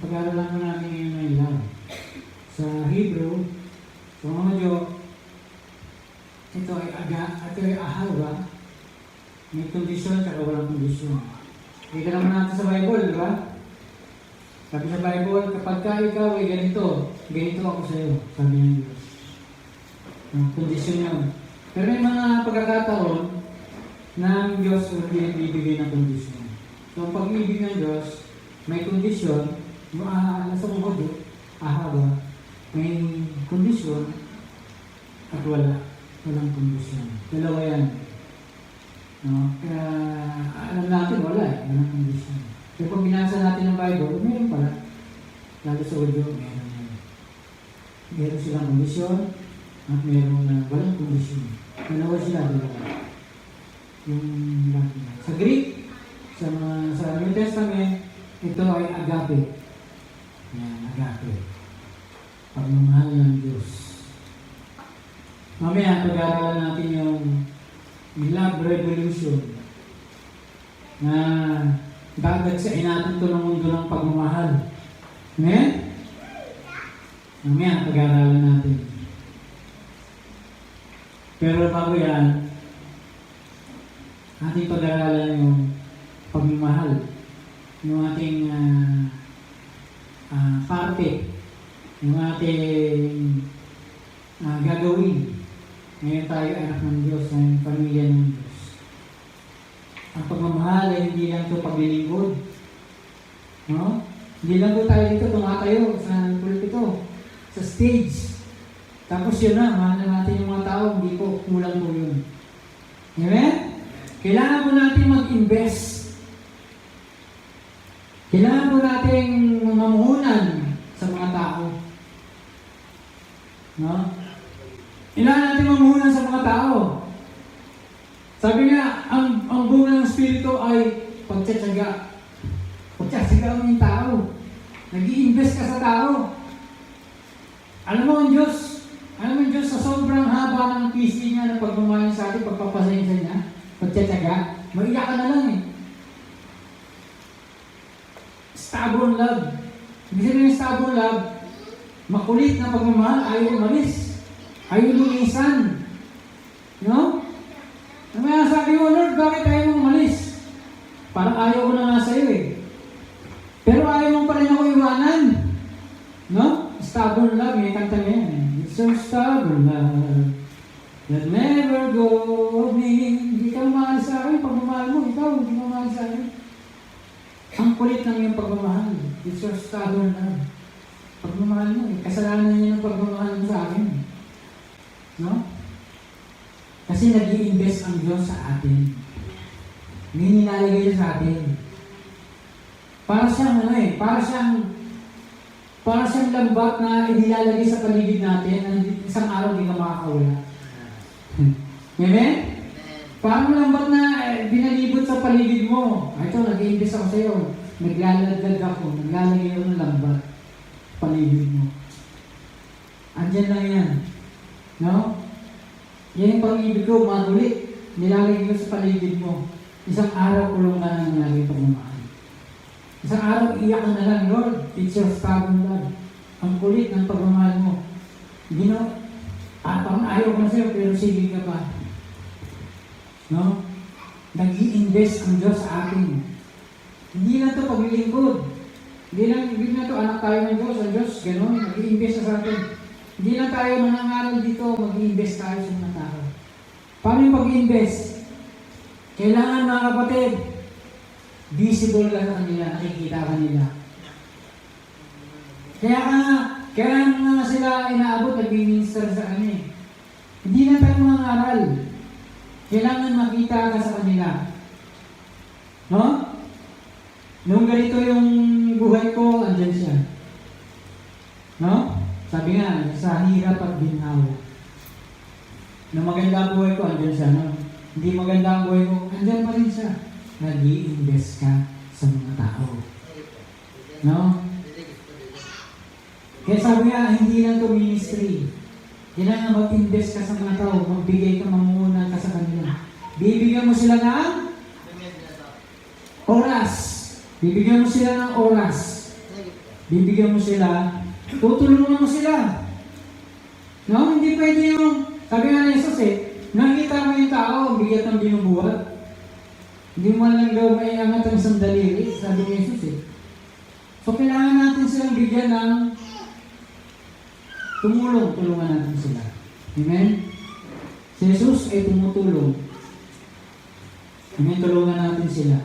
Pag-aaralan mo namin ngayon ng love. Sa Hebrew, sa mga Diyo, ito ay ahawa. May kondisyon at walang kondisyon. Ika naman natin sa Bible, di ba? Sabi sa Bible, kapag ka ikaw ay ganito ako sa iyo, sabi ng Diyos. Ang kondisyon yun. Pero may mga pagkakataon na ang Diyos ay bibigay ng kondisyon. So, ang pag-ibig ng Diyos, may kondisyon, nasa mga Diyos, ahawa, may kondisyon, at walang kondisyon. Dalawa yan. No? Kaya alam natin, walang kondisyon. Pero kung binasa natin ang Bible, meron pala. Lalo sa audio, meron yan. Meron silang kondisyon, at meron walang kondisyon. Dalawa sila. Yung sa Greek, sa New Testament, ito ay agape. Yan, agape. Pagmamahal ng Diyos. Mamaya, pag-aaralan natin yung love revolution na gagagsain natin ito ng mundo ng pagmamahal. Amen? Mamaya, pag-aaralan natin. Pero bago yan, ating pag-aaralan yung pagmamahal. Yung ating parte. Yung ating gagawin. Ngayon tayo anak ng Diyos, ng pamilya ng Diyos. Ang pagmamahal ay hindi lang ito paglilingkod. No? Hindi lang po tayo dito tumatayo sa pulpito, sa stage. Tapos yun na, mahal na natin yung mga tao, hindi po, kulang po yun. Amen? Kailangan po natin mag-invest. Kailangan po natin mamuhunan sa mga tao. No? Kailangan natin mamuhunan sa mga tao. Sabi nga, ang bunga ng Espiritu ay pagtsatsaga. Pagtsatsaga mo yung tao. Nag-i-invest ka sa tao. Alam mo ang Diyos, sa sobrang haba ng PC niya na pagmamahal sa atin, pagpapasensya niya, pagtsatsaga, maiyak ka na lang eh. Stubborn love. Ibig sabihin ng stubborn love, makulit na pagmamahal, ayaw umalis. Ayaw lumisan. No? Ang mga sabi mo, Lord, bakit ayaw mo umalis? Parang ayaw ko na nga sa'yo eh. Pero ayaw mo pa rin ako iwanan. No? Stubborn love, may kanta niya yan. It's so stubborn love that never go of me. Hindi ka umahal sa akin. Pagmamahal mo, ikaw, hindi mo umahal sa akin. Ang kulit ng iyong pagmamahal. It's so stubborn love. Pagmamahal mo eh. Kasalanan niya ng pagmamahal mo sa akin. No? Kasi nag-i-invest ang Diyos sa atin. May nilalagay sa atin. Para siyang lambat na inilalagay sa paligid natin na isang araw hindi ka makakawala. Amen? Parang lambat na binalibot sa paligid mo. Ito, nag-i-invest ako sa iyo. Naglalagdag ako. Naglalagay ako ng lambat sa paligid mo. Andyan lang yan. No? Yan yung pag-ibig ko, magulit. Nilalagay ko sa paligid mo. Isang araw kulong ka na nangyari pagmamahal. Isang araw iyak ka na lang, Lord. It's your stubborn love. Ang kulit ng pagmamahal mo. Parang ayaw ko na sa'yo, pero sige ka pa. No? Nag-i-invest ang Diyos sa atin. Hindi na ito paglilingkod. Hindi na ito anak tayo ng Diyos. Ang Diyos, gano'n, nag-i-invest sa atin. Hindi na tayo nangangaral dito, mag-i-invest tayo sa mga tao. Paano yung pag-i-invest? Kailangan mga kapatid, visible ka sa kanila, nakikita kanila. Kaya nga sila inaabot, nag-minister sa kanila. Hindi na tayo mangangaral. Kailangan makita ka sa kanila. No? Nung ganito yung buhay ko, andyan siya. No? Sabi nga, sa hirap at ginhawa. Na maganda ang buhay ko, andyan siya. No? Hindi maganda ang buhay ko, andyan pa rin siya. Nag-i-invest ka sa mga tao. No? Kaya sabi nga, hindi lang ito ministry. Kailangan mag-invest ka sa mga tao, magbigay ka, mamuna ka sa kanila. Bibigyan mo sila ng oras. Bibigyan mo sila ng oras. bibigyan mo sila, tutulungan mo sila. No, hindi pwede yung, sabi nga ni Jesus nakita mo yung tao, bigat ng binubuhat. Hindi mo lang daw may angat ang sandali, sabi ni Jesus So, kailangan natin silang bigyan ng tulungan natin sila. Amen? Si Jesus ay tumutulong. Amen, tulungan natin sila.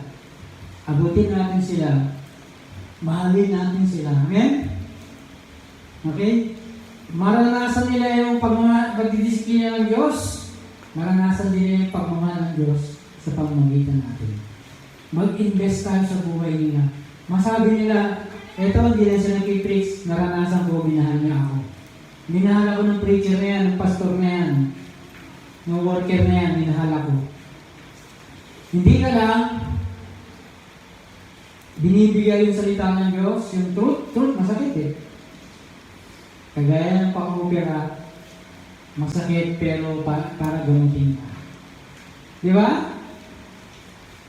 Abutin natin sila. Mahalin natin sila. Amen? Okay? Maranasan nila yung pagdidisiplina ng Diyos. Maranasan din nila yung pagmamahal ng Diyos sa pamamagitan natin. Mag-invest tayo sa buhay nila. Masabi nila, eto, hindi lang siya nag-preach, naranasan ko, minahal niya ako. Minahal ako ng preacher na yan, ng pastor na yan, ng worker na yan, minahal ako. Hindi ka lang binibigay yung salita ng Diyos, yung truth, masakit Kagaya ng pang-opera, masakit pero para gamitin ka. Di ba?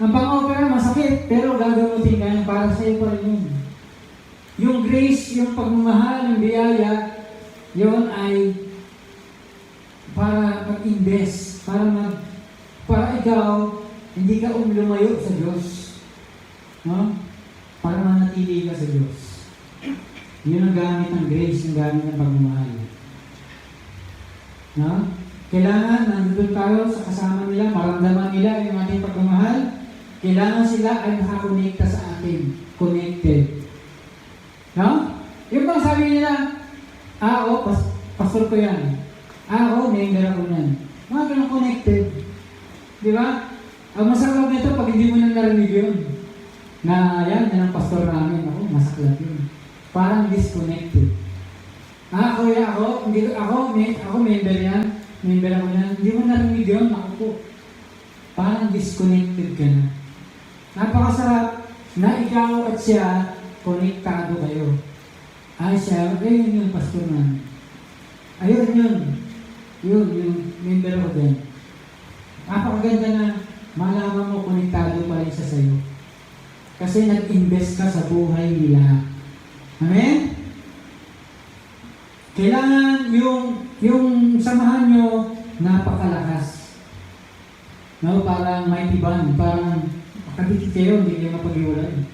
Ang pang-opera masakit pero gagamitin ka yan para sa iyo pa rin yun. Yung grace, yung pagmamahal, yung biyaya, yun ay para mag-invest, para ikaw hindi ka lumayo sa Diyos. No? Para manatili ka sa Diyos. Yun ang gamit ng grace, yung gamit ng pagmamahal. No? Kailangan nandun tayo sa kasama nila, maramdaman nila yung ating pagmamahal. Kailangan sila ay nakakonekta sa atin. Connected. No? Yung bang sabi nila, pastor ko yan. Member ako yan. Mga ganun connected. Di ba? Ang masaklap nito pag hindi mo nang narinig yun. Na yan ang pastor namin. Masaklap yun. Parang disconnected. Kuya ako, member yan. Member ako yan. Hindi mo narinig yun, parang disconnected ka na. Napakasarap na ikaw at siya, konektado kayo. Siya, yun yung pastor na. Yun, member ako din. Napakaganda na malaman mo konektado pa rin siya sa'yo. Kasi nag-invest ka sa buhay nila. Amen? Kailangan yung samahan nyo napakalakas. No, parang mighty band, parang makabikit kayo, hindi kayo mapag-iwalay.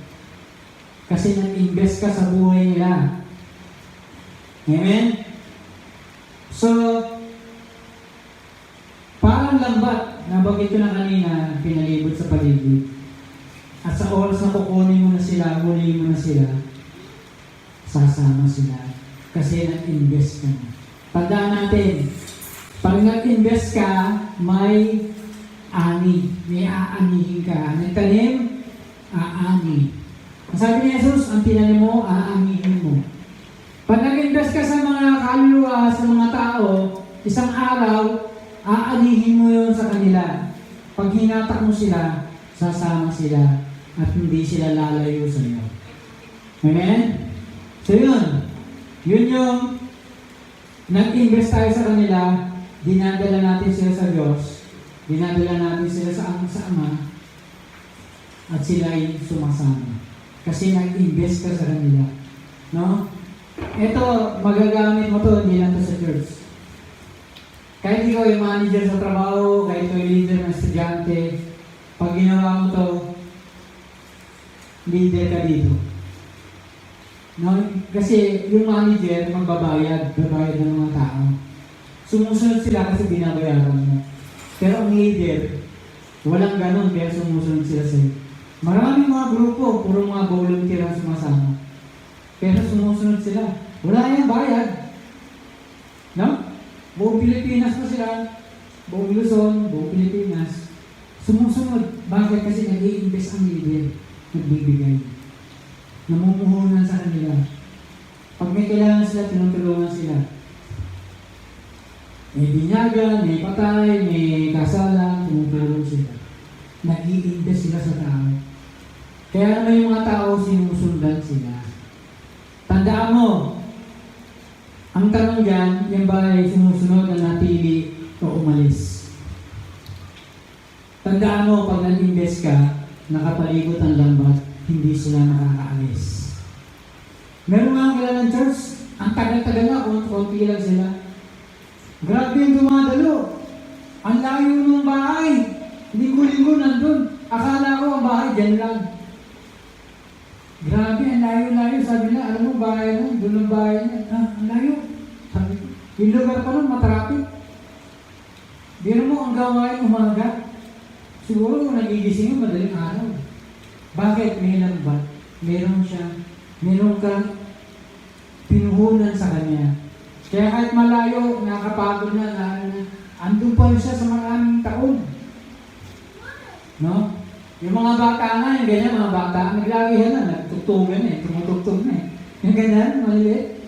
Kasi nag-invest ka sa buhay nila. Amen? So, parang lambat, nabagay ko na kanina, pinalibot sa paligid. At sa oras na kukunin mo na sila, huli mo na sila, sasama sila. Kasi nag-invest ka na. Tandaan natin, pag nag-invest ka, may ani. May aanihin ka. Nagtanim, aani. Sabi ni Jesus, ang tinanim mo, aanihin mo. Pag nag-invest ka sa mga kaluluwa, sa mga tao, isang araw, aanihin mo yun sa kanila. Pag hinatak mo sila, sasama sila at hindi sila lalayo sa iyo. Amen? So yun. Yun yung nag-invest tayo sa kanila, dinadala natin sila sa Diyos, dinadala natin sila sa Ama, at sila ay sumasama. Kasi nag-invest ka sa kanila. No? Ito, magagamit mo to, hindi lang to sa church. Kahit ikaw ay manager sa trabaho, kahit ikaw ay leader ng estudyante, pag ginawa mo to, leader ka dito. No? Kasi yung manager, babayad ng mga tao. Sumusunod sila kasi binabayaran mo. Pero ang leader, walang ganon, kaya sumusunod sila sa'yo. Maraming mga grupo, puro mga volunteer ang sumasama. Pero sumusunod sila. Wala yung bayad. No? Buong Pilipinas pa sila. Buong Luzon, buong Pilipinas. Sumusunod. Bakit? Kasi nag-i-invest ang leader. Nagbibigay. Namumuhunan sa kanila. Pag may kailangan sila, tinutulungan sila. May binyagan, may patay, may kasalan, tumutulong sila. Nag-i-invest sila sa tao. Kaya naman yung mga tao, sinusundan sila. Tandaan mo, ang tanong dyan, yung ba ay sumusunod na natili o umalis? Tandaan mo, pag nag-invest ka, nakapaligot ang lambat, hindi sila nakakaalis. Meron nga kilala ng church, ang tagal-tagal na, konti lang sila. Grabe yung dumadalo. Ang layo ng bahay. Linggo-linggo nandun. Akala ko ang bahay dyan lang. Grabe, ang layo-layo. Sabi na, alam mo, bahay na, doon ang bahay niya. Ang layo. Sabi, yung lugar pa nun, matrapik. Biro mo ang gawain umaga. Siguro kung nagigising yung madaling araw. Bakit? May lambat. Meron kang pinuhunan sa kanya. Kaya kahit malayo, nakakapagod na, andun pa siya sa maraming taon. No? Yung mga bata nga, yung ganyan, mga bata, naglagihan na, nagtugtugan eh, tumutugtog na eh. Yung ganyan, maliliit.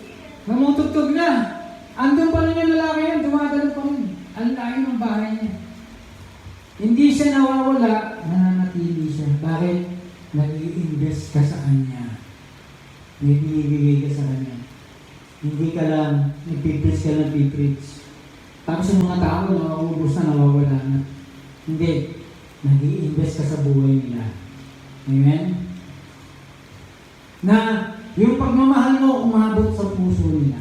Namutugtog na. Andun pa rin yung lalaki yan, dumadalo pa rin. Ang layo ng bahay niya. Hindi siya nawawala, nananatili siya. Bakit? Nag-i-invest ka sa kanya. May binibigay ka sa kanya. Hindi ka lang, nagpipreach ka lang, nagpipreach. Tapos yung mga tao, nauubos na, nawawala na. Hindi. Nag-i-invest ka sa buhay nila. Amen? Na yung pagmamahal mo, umabot sa puso nila.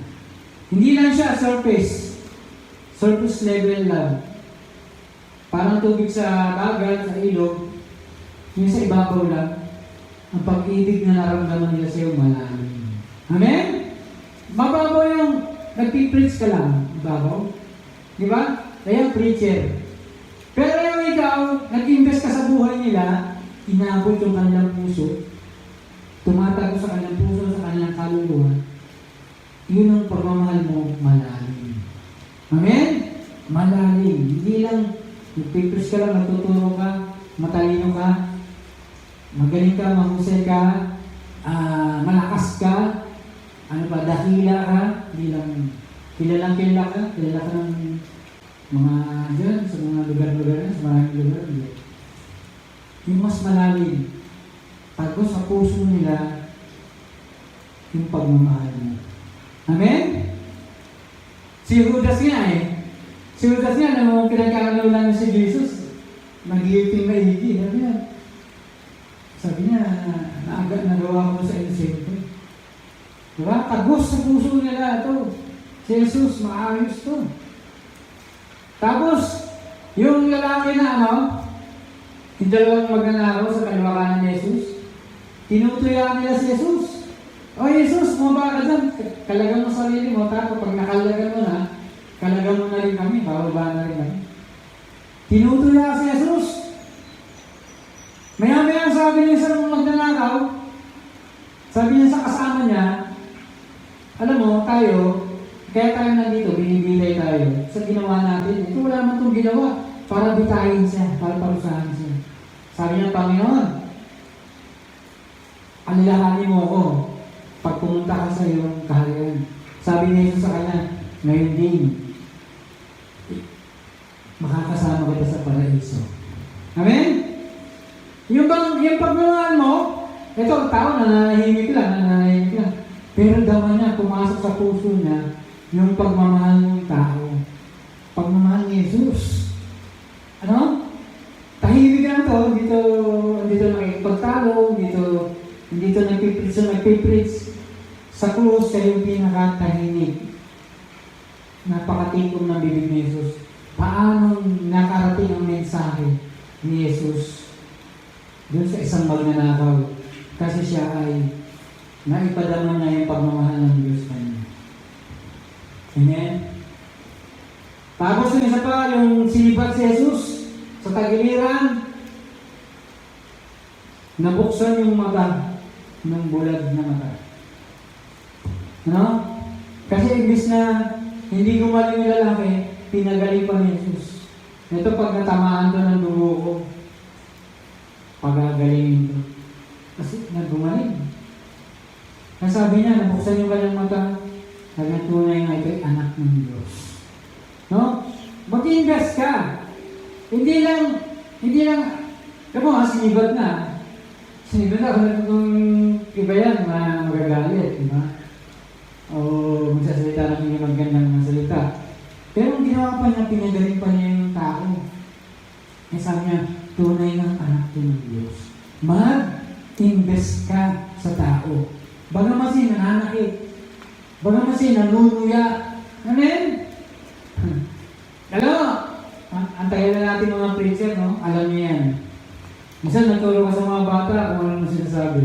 Hindi lang siya surface level lang. Parang tubig sa dagat, sa ilog, yung sa ibabaw lang, ang pag-ibig na naramdaman nila sa iyo malalim. Amen? Mababaw yung nagpipreach ka lang, ibabaw. Di ba? Kaya preacher. Pero yung ikaw, nag-invest ka sa buhay nila, inabot yung kanilang puso, tumatago sa kanilang puso, sa kanilang kaluluwa, yun ang pagmamahal mo malalim. Amen? Malalim. Hindi lang nagpipreach ka lang, natuturo ka, matalino ka, magaling ka, mahusay ka, malakas ka, dakila ka, hindi lang kilala ka ng mga dyan, sa mga lugar-lugar, sa maraming lugar, hindi. Yung mas malalim, tago sa puso nila, yung pagmamahal mo. Amen? Si Judas nga, nung pinagkakalaw niya si Jesus, nag-iiting maigi. Sabi niya, nagawa ko sa inosente. Diba? Tagos sa puso nila ito. Si Jesus, maayos to. Tapos, yung lalaki na yung dalawang magnanakaw sa kaliwa kanan ni Jesus, tinutuyaan nila si Jesus. O Jesus, bumaba ka dyan. Kalagan mo sarili mo, tapos pag nakalagan mo na, kalagan mo na rin kami, bababa na rin kami. Tinutuya si Jesus. Maya-maya sabi niya sa magnanakaw, sabi niya sa kasama niya, alam mo, kaya tayo nandito, binibigay tayo sa ginawa natin. Ito wala naman itong ginawa para bitayin siya, para parusahan siya. Sabi niya, Panginoon, alilahanin mo ako pag pumunta ka sa iyong kaharian. Sabi niya sa kanya, ngayon din, makakasama kita sa paraiso. Amen? Yung pagmamahal mo, ito, tao, nananahimik lang. Pero daman niya, pumasok sa puso niya, yung pagmamahal ng tao. Pagmamahal ni Jesus. Tahimik na to, dito nakikipagtalo, dito nagpipreach. Sa krus, siya yung pinakatahimik. Napakatikom ng bibig ni Jesus. Paano nakarating ang mensahe ni Jesus doon sa isang magnanakaw? Kasi siya ay naipadama niya yung pagmamahal ng Diyos kanya. Amen? Tapos yung isa pa, yung sinibat si Jesus sa tagiliran, nabuksan yung mata ng bulag na mata. Kasi imbis na hindi gumaling yung lalaki, pinagaling pa ni Jesus. Ito pag natamaan to ng dugo ko, pagagalingin to. Kasi naggumaling. Nasabi niya, nabuksan yung kanyang mata, nagnatunay nga ito'y anak ng Diyos. Mag-invest ka. Hindi lang, sinibat na. Sinibat na, kung iba yan, magagalit, di ba? O magsasalita ng mga magandang masalita. Pero ang ginawa pa niya, pinagaling pa niya yung tao. Sabi niya, tunay ng anak to ng Diyos. Mag-invest ka sa tao. Bagamat si Bagamasing nananakit. Bagamasing nanunuya. Amen? Alam mo, antayin na natin mga preacher, no? Alam niyo yan. Minsan nagturo ka sa mga bata kung ano sinasabi.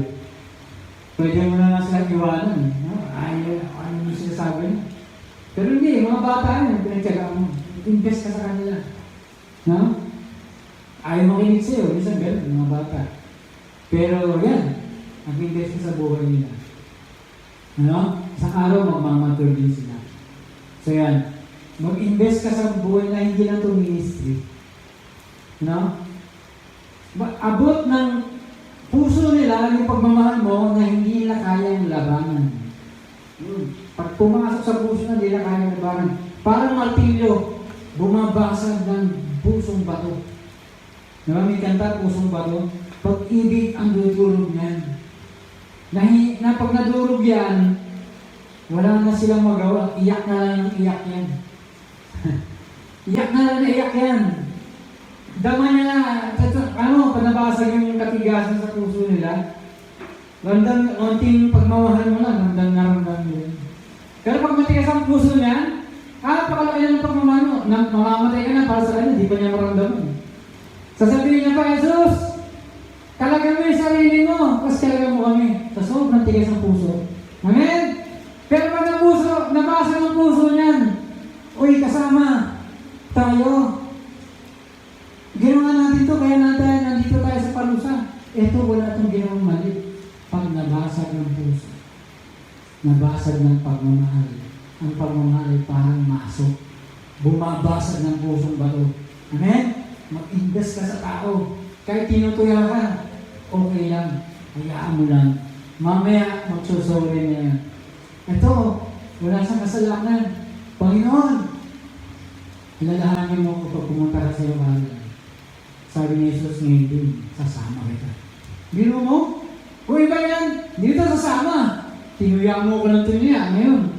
Pwede mo na sila iwanan. No? Ano sinasabi niya. Pero hindi, mga bata yan, pinagtyagaan mo. Invest ka sa kanila. No? Ayaw makinig sa'yo, minsan gano'n, mga bata. Pero yan, nag-invest ka sa buhay nila. Ano? Isang araw, magmamature din sila. So yan, mag-invest ka sa buhay na hindi lang ito ministry. No? Abot ng puso nila yung pagmamahal mo na hindi nila kayang labanan. Pag pumasok sa puso na nila kayang labanan, parang martilyo, bumabasag ng pusong bato. Diba may kanta, pusong bato? Pag-ibig ang dudurog niyan. Na pag nadurog yan, wala na silang magawa. Iyak na lang yung iyak yan. Iyak na lang na iyak yan. Dama niya na, panabasag yung katigasan sa puso nila. Ramdam, onting pagmamahal mo lang, ramdam na ramdam mo. Pero pag matigas ang puso niya, pakalaki na ng pagmamahal mo. Mamamatay ka na para sa kanya, di pa niya maramdaman. Sasabihin niya pa, Jesus, kalagan mo yung sarili mo, kasi kalagan mo kami. Sa sobrang tigas ng puso. Amen? Pero pag nabasa ng puso niyan, uy, kasama tayo. Ginawa natin ito, kaya nandito tayo sa parusa. Ito, wala itong ginawang mali. Pag nabasag ng puso, nabasag ng pagmamahal. Ang pagmamahal ay parang maso. Bumabasag ng pusong bato. Amen? Mag-invest ka sa tao. Kahit tinutuya ka, okay lang. Hayaan mo lang. Mamaya, magsusorry na yan. Ito, wala siyang kasalanan. Panginoon, ilalahanin mo ko pag pumunta ka sa iyo kahit. Sabi ni Jesus ngayon din, sasama kita. Biro mo? Kung iba yan, dito sasama. Tinuyaan mo ko ng tunuya ngayon.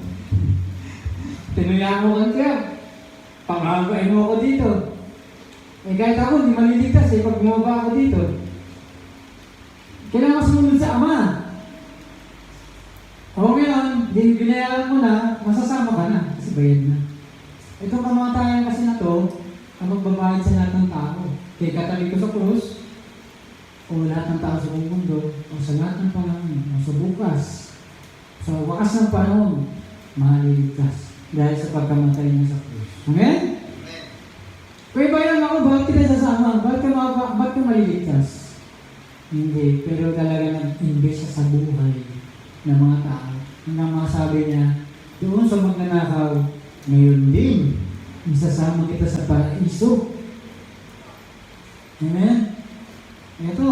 Tinuyaan mo ko ng tiyak. Pangagain mo ako dito. Eh kahit ako, hindi maliligtas eh, pag bumaba ako dito. Kailangan sumunod sa Ama. O ngayon, binayaran mo na, masasama ka na, kasi bayad na. Itong kamatayan kasi na to, ang magbabayad sa lahat ng tao. Kaya katabi ko sa krus, o lahat ng tao sa buong mundo, o sa lahat ng panahon, o sa bukas, sa wakas ng panahon, maliligtas dahil sa pagkamatay niya sa krus. Amen? Kaya bayan ako, bakit kita sasama? Bakit ka maliligtas? Hindi, pero talaga nag-invest siya sa buhay ng mga tao. Ang masabi niya, doon sa magnanakaw, ngayon din, isasama kita sa paraiso. Amen? Ito,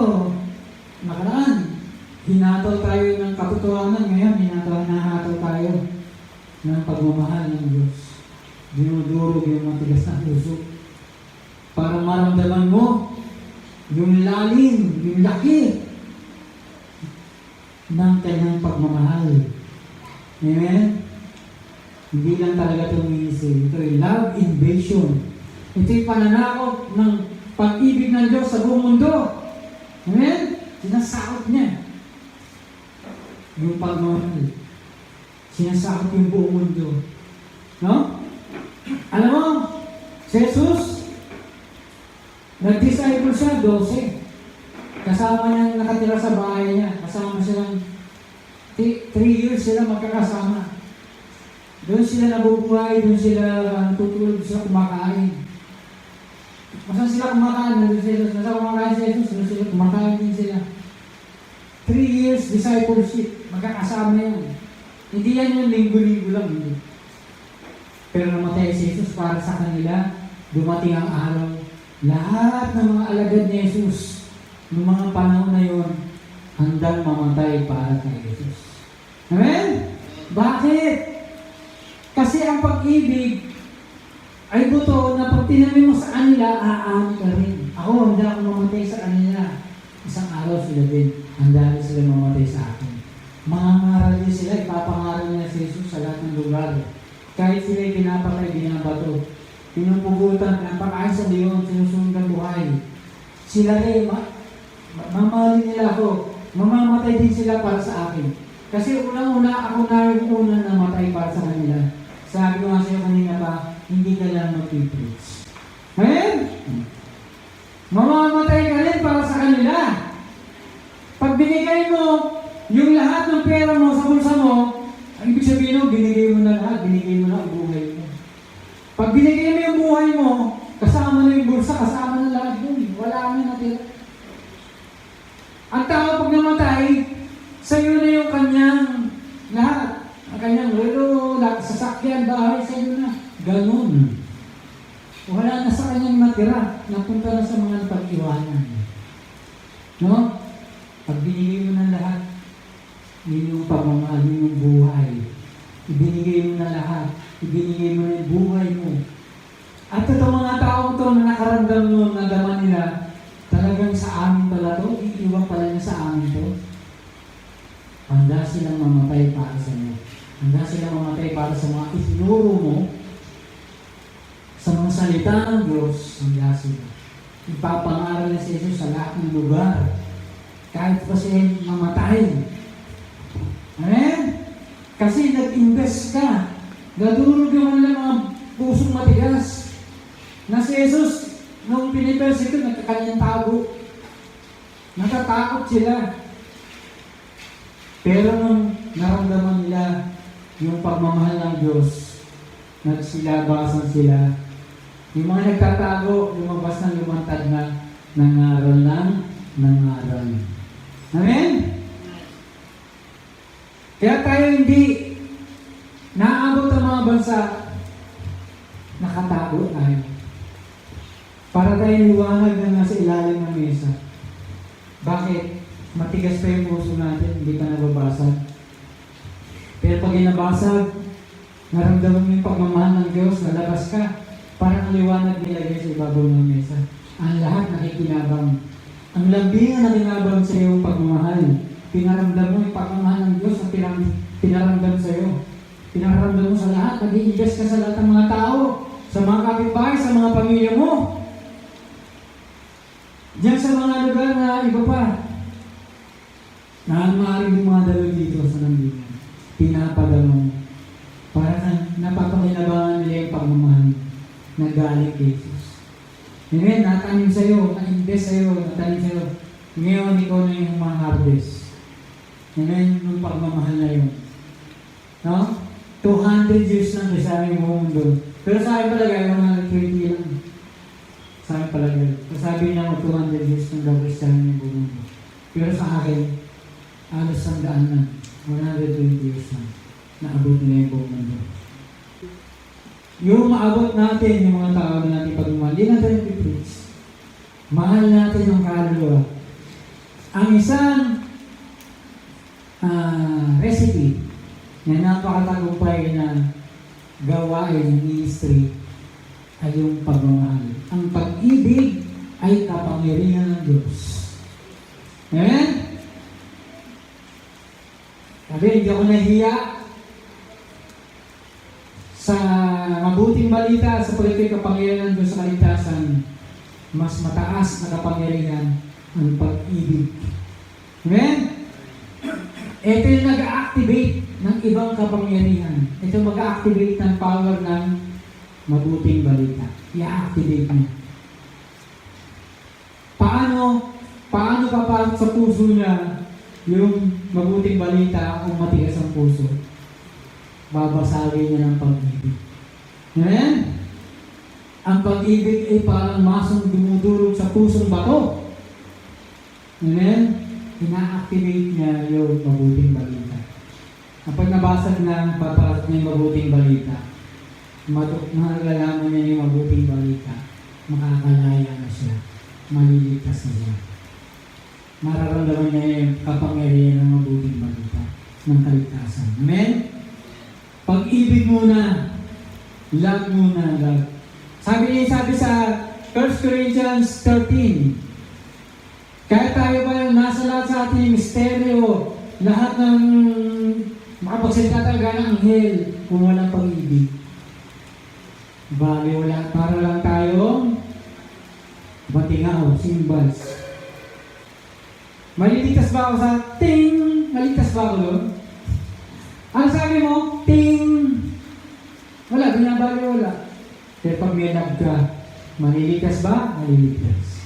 nakaraan, hinataw tayo ng katotohanan. Ngayon, hinahatol tayo ng pagmamahal ng Diyos. Dinudurog yung matigas na puso. Para maramdaman mo yung lalim, yung laki ng kanyang pagmamahal. Amen? Hindi lang talaga itong ministry. Ito ay love invasion. Ito ay pananakot ng pag-ibig ng Diyos sa buong mundo. Amen? Sinasakot niya yung pagmamahal. Sinasakot yung buong mundo. No? Alam mo, si Jesus, nag-disciple siya, 12. Kasama niya nakatira sa bahay niya. Kasama silang 3 years sila magkakasama. Doon sila nabubuhay, doon sila tutulog, doon sila kumakain. Masan sila kumakain, doon sila kumakain si Jesus, doon sila kumakain din sila. 3 years discipleship, magkakasama yan. Hindi yan yung linggo-linggo lang. Hindi. Pero namatay si Jesus para sa kanila, dumating ang araw. Lahat ng mga alagad ni Jesus, noong mga panahon na yun, handang mamatay para kay Jesus. Amen? Bakit? Kasi ang pag-ibig ay buto na pag tinamin mo sa kanila, aani ka rin. Ako, handa akong mamatay sa kanila. Isang araw sila din, handa rin sila mamatay sa akin. Mangangaral din sila, ipapangaral nila si Jesus sa lahat ng lugar. Kahit sila pinapatay, binabato. Pinupugutan, pinapakain sa leon, sinusundan buhay. Sila rin, mamahalin nila ako. Mamamatay din sila para sa akin. Kasi unang-una, ako na yung una na matay para sa kanila. Sabi ko nga sa'yo kanina pa, hindi ka lang mag-preach. Amen? Mamamatay ka rin para sa kanila. Pag binigay mo yung lahat ng pera mo sa bulsa mo, ang ibig sabihin mo, binigay mo na lahat, binigay mo na ang buhay mo. Pag binigay mo yung buhay mo, kasama na yung bulsa, kasama na lahat yun. Wala na natira. Ang tao pag namatay, sa'yo na yung kanyang lahat. Ang kanyang relo, sasakyan, bahay, sa'yo na. Ganun. Wala na sa kanyang natira. Napunta na sa mga pag-iwanan. No? Pag binigay mo na lahat, yun yung pagmamahal, yun yung buhay. Ibinigay mo na lahat. Ibinigay mo na yung buhay mo. At itong mga tao ito na nakaramdam mo, nadaman nila, talagang sa amin pala ito, iiwan pala niya sa amin ito. Handa silang mamatay para sa iyo. Handa silang mamatay para sa mga itinuro mo, sa mga salita ng Diyos, handa sila. Ipapangaral na si Jesus sa lahat ng lugar. Kahit pa siya mamatay. Amen? Kasi nag-invest ka. Nadurog yung mga pusong matigas. Na si Jesus, nung pinipersecute, nagkakanyang tago. Natatakot sila. Pero nung naramdaman nila yung pagmamahal ng Diyos, nagsilabasan sila. Yung mga nagtatago, lumabas ng lumantad na nangaral ng nangaral. Amen? Kaya tayo hindi naabot ang mga bansa, nakatago tayo. Para tayo liwanag na nasa ilalim ng mesa. Bakit? Matigas pa yung puso natin, hindi pa nababasag. Pero pag inabasag, naramdaman mo yung pagmamahal ng Diyos, lalabas ka, parang liwanag nilagay sa ibabaw ng mesa. Ang lahat nakikinabang. Ang lambingan na kinabang sa iyong pagmamahal. Pinaramdam mo yung pagmamahal ng Diyos na pinaramdam sa iyo. Pinaramdam mo sa lahat, nag-i-invest ka sa lahat ng mga tao, sa mga kapitbahay, sa mga pamilya mo. Diyan sa mga lugar na iba pa, na maaaring dumadalo dito sa lambingan. Pinapadalo mo. Para napapakinabangan nila yung pagmamahal na galing kay Jesus. Amen, natanim sa'yo, na-invest sa'yo, natanim sa'yo. Ngayon, ikaw na yung harvest. Amen, yung pagmamahal na yun. No? 200 years lang sa aming mundo. Pero sa akin palagay, 120 lang. Sa akin palagay. Sabi niya, 200 years lang daw sa aming mundo. Pero sa akin, alos sandaan na. 120 years lang. Naabot nila yung buong mundo. Yung maabot natin, yung mga tao na natin pagmamahal, hindi natin yung preach. Mahal natin yung kaluluwa. Ang isang recipe na napakatagumpay na gawain ng ministry ay yung pagmamahal. Ang pag-ibig ay kapangyarihan ng Diyos. Amen? Sabi, hindi ako nahiya sa mabuting balita sa politikang kapangyarihan ng Diyos sa kaligtasan. Mas mataas na kapangyarihan ang pag-ibig. Amen? Ito yung nag-activate ng ibang kapangyarihan. Ito mag-activate ng power ng mabuting balita. I-activate niya. Paano papasok sa puso niya yung mabuting balita kung matigas ang puso? Babasagin niya ng pag-ibig. Amen? Ang pag-ibig ay parang masong dumudurog sa pusong bato. Amen? Ina-activate niya yung mabuting balita. Kapag nabasag na, papasok niya yung mabuting balita, malalaman niya yung mabuting balita, makakalaya na siya, maliligtas na siya. Mararamdaman niya yung kapangyarihan ng mabuting balita ng kaligtasan. Amen? Pag-ibig muna, love muna, love. Sabi sa 1 Corinthians 13, kaya tayo ba nasa lahat sa ating misteryo, lahat ng makapagsalita talaga ng anghel kung walang pag-ibig. Bali, wala, para lang tayong batingaw, symbols. Maliligtas ba ako sa ting? Maligtas ba ako doon? sabi mo, ting! Wala, binabali, wala. Pero pag may love ka, malilikas ba? Malilikas.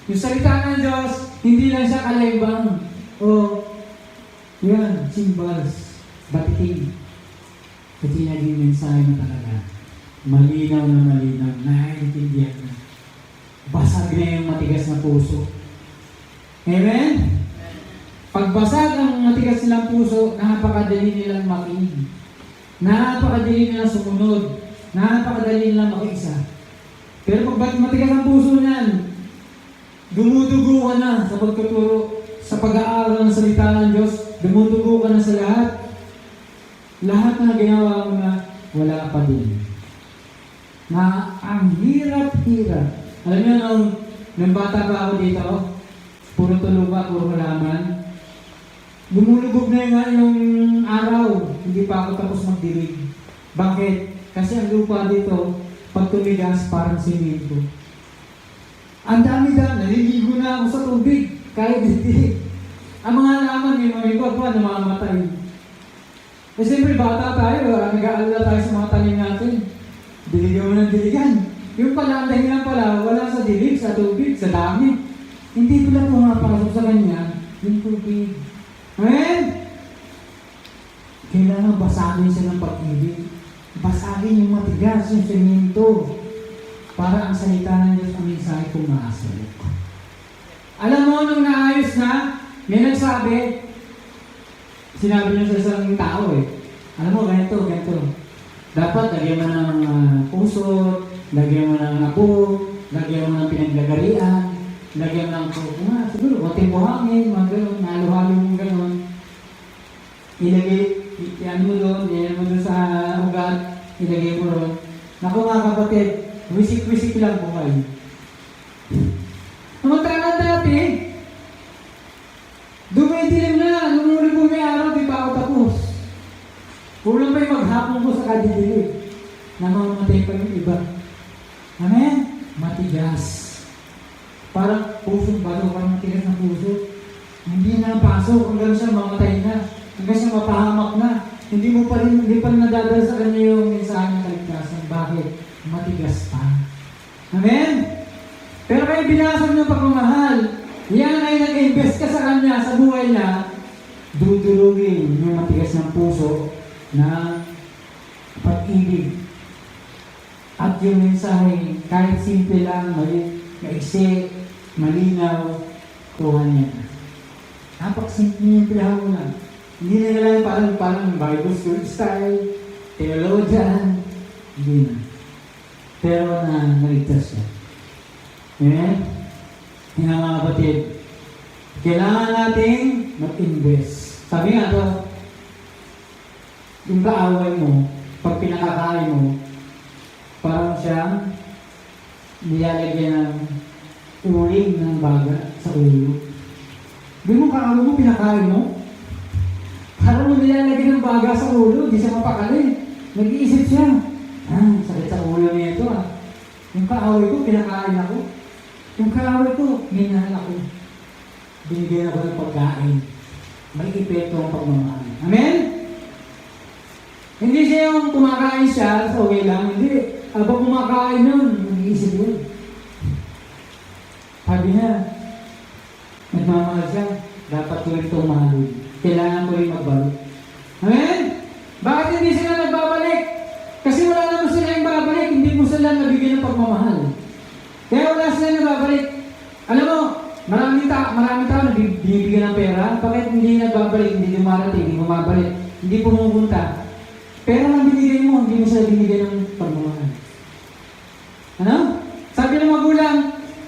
Yung salita ng Diyos, hindi lang siya kalaibang. O, yan, symbols, batiting. Kasi naging mensahe na talaga. Malinaw na malinaw, naiintindihan na. Basag na yung matigas na puso. Amen? Pagbasag ang matigas nilang puso, napakadali nilang makinig. Napakadali nilang sumunod. Napakadali nilang makiisa. Pero pag matigas ang puso niyan, dumudugo ka na sa pagtuturo, sa pag-aaral ng salita ng Diyos, dumudugo ka na sa lahat. Lahat na ginawa mo na, wala pa din. Na ang hirap-hirap. Alam niyo, nung bata pa ako dito, puro tuluga, puro malaman. Lumulubog na yung araw, hindi pa ako tapos magdilig. Bakit? Kasi ang lupa dito, pag tumigas, parang simento. Ang dami-dami, naliligo na ako sa tubig, kahit hindi. Ang mga laman, yung mga iba pa, namamatay. Eh siyempre, bata tayo, nag-aalala tayo sa mga tanim natin. Diligan mo ng diligan. Yung pala, ang dahilan pala, wala sa dilig, sa tubig, sa dami. Hindi pala pumapasok sa kanya, yung tubig. Amen? Kailangan basagin siya ng pag-ibig. Basagin yung matigas, yung semento. Para ang salita ng Diyos ang mensahe pumasok. Alam mo, nung naayos na, may nagsabi, sinabi niya sa isang tao alam mo, ganito. Dapat lagyan mo ng puso, lagyan mo ng apo, lagyan mo ng pinaglagarian, lagyan mo ng siguro, konting buhangin, mga gano'n, halo-halo mo gano'n. Iyan mo doon sa ugat, ilagay mo doon. Naku mga kapatid, wisik-wisik lang buhay. Namantalan dati, dumidilim na, lumuli po may araw, di pa ako tapos. Kulang pa yung maghapon ko sa kadidilig. Namamatay pa yung iba. Amen? Matigas. Parang pusong balo, parang matigas na puso. Hindi na pasok hanggang siya mamatay na. Hanggang siya mapahamak na. Hindi pa rin nadadala sa kanya yung mensahe ng kaligtasan. Bakit? Matigas pa. Amen? Pero kayo binasag ng pagmamahal. Yan ay nag-invest ka sa kanya, sa buhay niya. Dudurugin yung matigas ng puso na pag-ibig. At yung mensahe, kahit simple lang, maiksi, malinaw, kuha niya. Napak-simple yung pinahawin na. Hindi na lang parang Bible school style, theologian, hindi na. Pero naligtas siya. Amen? Yan mga kapatid, kailangan natin mag-invest. Sabi nga ito, yung kaaway mo, pag pinakakain mo, parang siyang nilalagyan ng uling ng baga sa ulo. Di mo kaaway mo, pinakain mo? Parang mo nilalagyan ng baga sa ulo, di siya mapakali. Nag-iisip siya, sakit sa ulo niya ito Yung kaaway ko, pinakain ako. Yung kaaway ko, minahal ako. Binigyan ako ng pagkain. May epekto ang pagmamahal. Amen? Hindi siya yung kumakain siya, so okay lang. Hindi. Habang kumakain nun, nag-iisip yun. Sabi niya, nagmamahal siya, dapat ko rin itong mahalin. Kailangan ko rin magbalik. Amen? Bakit hindi sila nagbabalik? Kasi wala naman sila yung babalik, hindi mo sila nabigyan ng pagmamahal. Kaya wala sila nababalik. Alam mo, maraming tao binibigyan ng pera, bakit hindi nagbabalik, hindi dumarating, hindi bumabalik, hindi pumupunta. Pero ang binigay mo, hindi mo sila binigyan ng pagmamahal. Ano? Sabi ng magulang,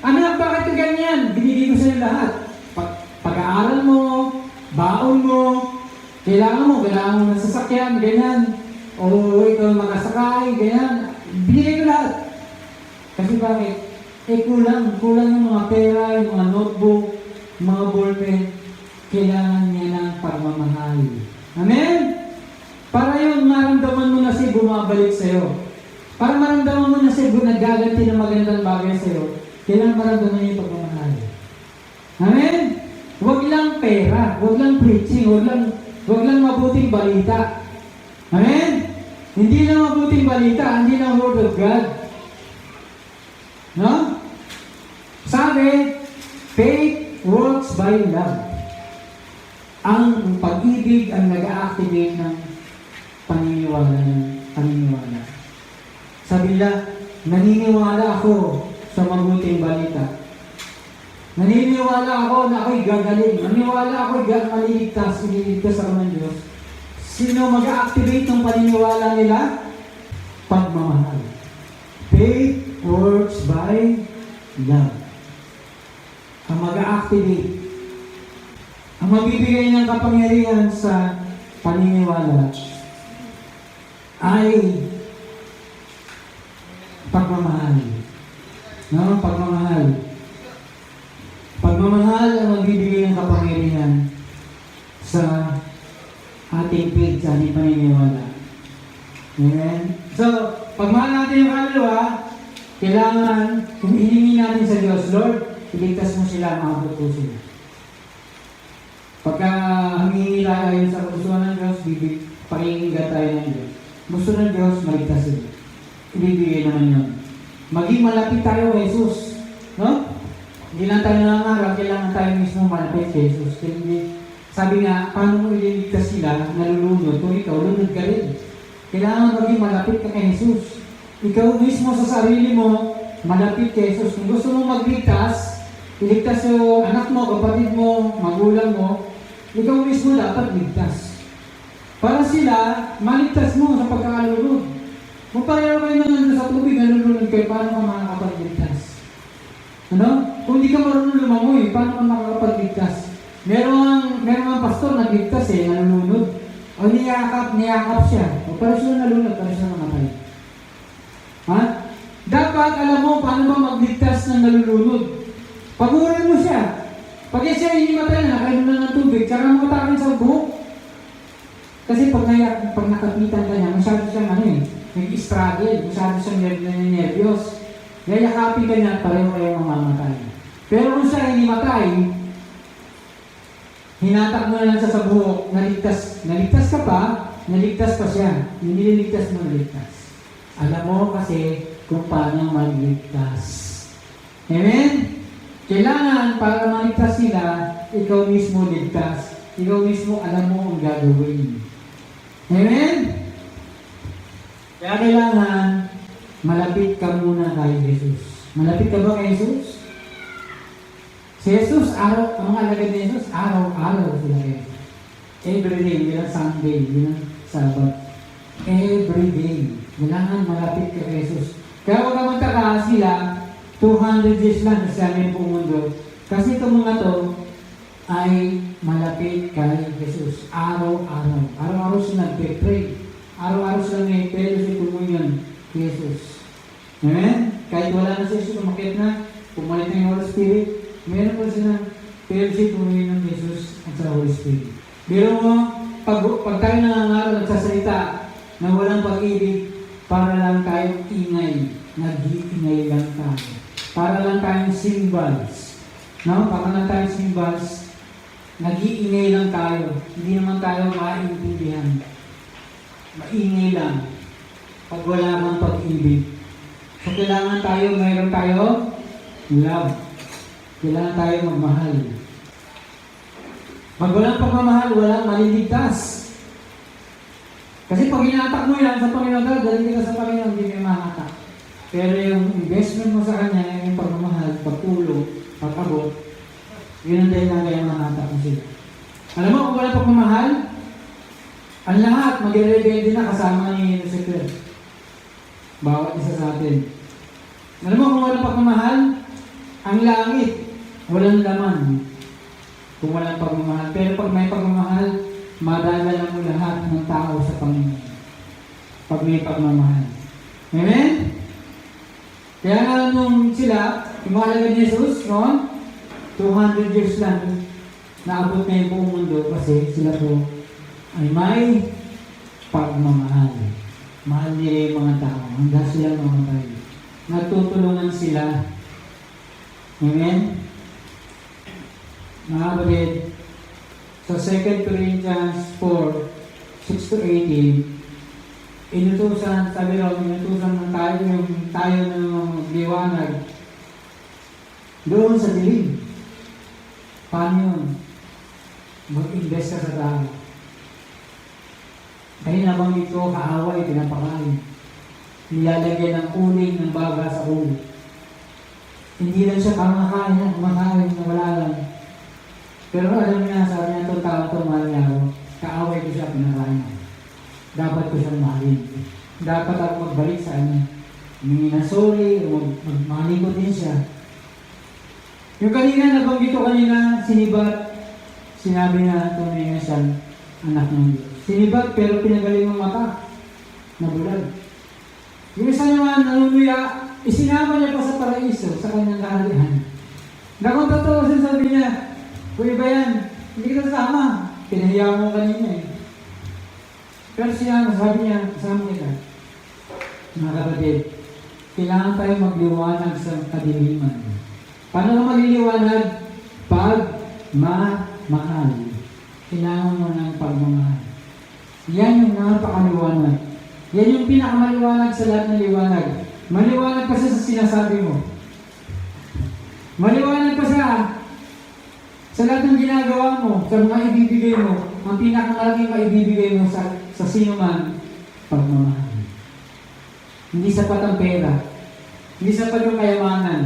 anak, bakit ka ganyan? Binigay ko sa'yo lahat. Pag-aaral mo, baon mo, kailangan mo ng sasakyan, ganyan. O ikaw makasakay, ganyan. Binigay ko lahat. Kasi bakit? Kulang yung mga pera, yung mga notebook, mga ballpen. Kailangan niya ng pagmamahal. Amen? Para yun, maramdaman mo na siya bumabalik sa'yo. Para maramdaman mo na siya nagaganti ng magandang bagay sa'yo, kailangan maramdaman niya yung pagmamahal. Amen? Huwag lang pera, huwag lang preaching, huwag lang mabuting balita. Amen? Hindi lang mabuting balita, hindi lang Word of God. No? Sabi, faith works by love. Ang pag-ibig ang nag-a-activate ng paniniwala. Sabi nila, naniniwala ako sa mabuting balita. Naniniwala ako na ako'y gagaling. Naniniwala ako'y maliligtas, ililigtas ako ng Diyos. Sino mag-activate ng paniniwala nila? Pagmamahal. Faith works by love. Ang mag-activate, ang mabibigay ng kapangyarihan sa paniniwala ay pagmamahal. No? Pagmamahal. Pagmamahal ang magbibigay ng kapangyarihan sa ating faith, sa ating paniniwala. Amen? So, pagmahal natin yung kaluluwa, kailangan, kung hihingi natin sa Diyos, Lord, iligtas mo sila, maabot ko sila. Pagka humingi tayo sa kagustuhan ng Diyos, pakinggan tayo ng Diyos. Gusto ng Diyos, maligtas sila. Ibibigay naman yun. Maging malapit tayo kay Jesus. No? Hindi lang tayo nangangarap, kailangan tayo mismo malapit kay Jesus. Sabi nga, paano mo ililigtas sila, nalulunod, kung ikaw, lunod ka rin. Kailangan maging malapit ka kay Jesus. Ikaw mismo sa sarili mo, malapit kay Jesus. Kung gusto mo magligtas, iligtas yung anak mo, kapatid mo, magulang mo, ikaw mismo dapat ligtas. Para sila, maligtas mo sa pagkakalulod. Kung pareho kayo nandun sa tubig, nalulunod kayo, paano ka makakapagligtas? Ano? Kung hindi ka marunong lumangoy, paano ka makakapagligtas? Meron ang pastor nagligtas nalulunod. O niyakap siya. O para siya nalunod, para siya namatay. Ha? Dapat alam mo paano ba magligtas ng nalulunod. Pagurin mo siya. Pag siya hinimatay na, nakainom na ng tubig, tsaka mo takin sa buhok. Kasi pag nakapitan ka niya, masyado siyang nag-struggle, masyado siyang nervyos. Yayakapin ka niya, pareho kayo mamamatay. Pero kung siya hinimatay, hinatak mo na lang siya sa buhok, naligtas ka pa, naligtas pa siya. Yung nililigtas mo, naligtas. Alam mo kasi kung paano maligtas. Amen? Kailangan para maligtas sila, ikaw mismo ligtas. Ikaw mismo alam mo ang gagawin. Amen? Kaya kailangan malapit ka muna kay Jesus. Malapit ka ba kay Jesus? Si Jesus, ang mga alagad ni Jesus, araw-araw sila kayo. Every day, bilang Sunday, bilang Sabbath. Every day. Kailangan malapit ka kay Jesus. Kaya huwag ka magtaka sila, 200 years lang sa amin pong mundo. Kasi itong mga to ay malapit kay Jesus. Araw-araw. Araw-araw sila nagpe-pray. Araw-araw sila may-fellowship communion kay Jesus. Amen? Kahit wala na si Jesus, umakit na, pumalit na yung Holy Spirit, meron po silang fellowship communion ng Jesus at sa Holy Spirit. Pero mo, pag tayo nangangaral at sasalita na walang pag-ibig, para lang tayong ingay, nag-iingay lang tayo. Para lang tayong symbols. No? Para lang tayong symbols, nag-iingay lang tayo. Hindi naman tayo maintindihan. Maingay lang. Pag wala kang pag-ibig. So, kailangan tayo, mayroon tayo love. Kailangan tayo magmahal. Pag walang pagmamahal, walang maliligtas. Kasi pag hinatak mo yan sa Panginoon, galing ka sa Panginoon, hindi may mahatak. Pero yung investment mo sa Kanya, yung pagmamahal, pagtulong, pag-abot, yun ang dahil na kaya mahatak mo sila. Alam mo, kung walang pagmamahal, ang lahat, mag-rebelde na kasama ni Lucifer. Bawat isa sa atin. Alam mo, kung walang pagmamahal, ang langit, walang laman. Kung walang pagmamahal. Pero pag may pagmamahal, madadala mo lahat ng tao sa Panginoon. Pag may pagmamahal. Amen? Kaya nga nung sila, yung mga alagad ni Jesus, noon, 200 years lang, naabot na yung buong mundo kasi sila po ay may pagmamahal. Mahal nila yung mga tao. Hanggang sila mamatay. Nagtutulungan sila. Amen? Mga kapatid, sa 2 Corinthians 4, 6-18, inutusan, sabi raw, inutusan ng tayo ng liwanag doon sa dilim. Paano yun? Mag-invest ka sa tao. Kaya naman ito, kaaway, pinapakain. Nilalagyan ng uling ng baga sa ulo. Hindi lang siya kumakain na wala lang. Pero alam niya, sabi niya, itong tao ito, mahal niya ako. Kaaway ko siya, pinakain. Dapat ko siyang mahalin. Dapat ako magbalik sa kanya. Humingi ng sorry, magmahalin ko din siya. Yung kanina, nabanggit ko kanina, sinibat, sinabi na tunay na siya, anak ng Diyos. Sinibat, pero pinagaling ang mata. Nabulag. Yung isa naman, nanunuya, isinama niya pa sa paraiso, sa kanyang kaharian. Nakong totoo siya, sabi niya, Kuya Bayan, hindi kita kasama. Pinahiya mo kanina eh. Pero sabi niya, kasama kita. Mga kapatid, kailangan tayo magliwanag sa kadiliman. Paano ka magliliwanag? Pag mahal. Kailangan mo ng pagmamahal. Yan yung napakaliwanag. Yan yung pinakamaliwanag sa lahat ng liwanag. Maliwanag pa siya sa sinasabi mo. Maliwanag pa siya sa lahat ng ginagawa mo, sa mga ibibigay mo. Ang pinakamalaking maibibigay mo sa sino man, pagmamahal. Hindi sapat ang pera. Hindi sapat yung kayamanan.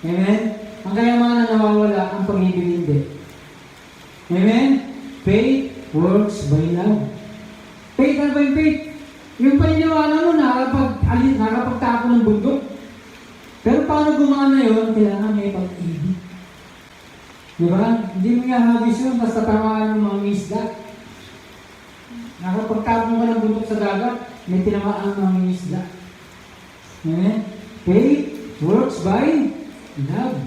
Amen? Ang kayamanan nawawala, ang pag-ibig hindi. Amen? Faith works by love. Faith, ano ba yung faith? Yung paniniwala mo, nakakapagtapo ng bundok. Pero paano gumana yun? Kailangan may pag-ibig. Di ba? Hindi mo nga habis yun, basta tamaan ng mga isda. Nakapagtapo ka ng bundok sa dagat, may tinamaan ng mga isda. Amen? Faith works by love.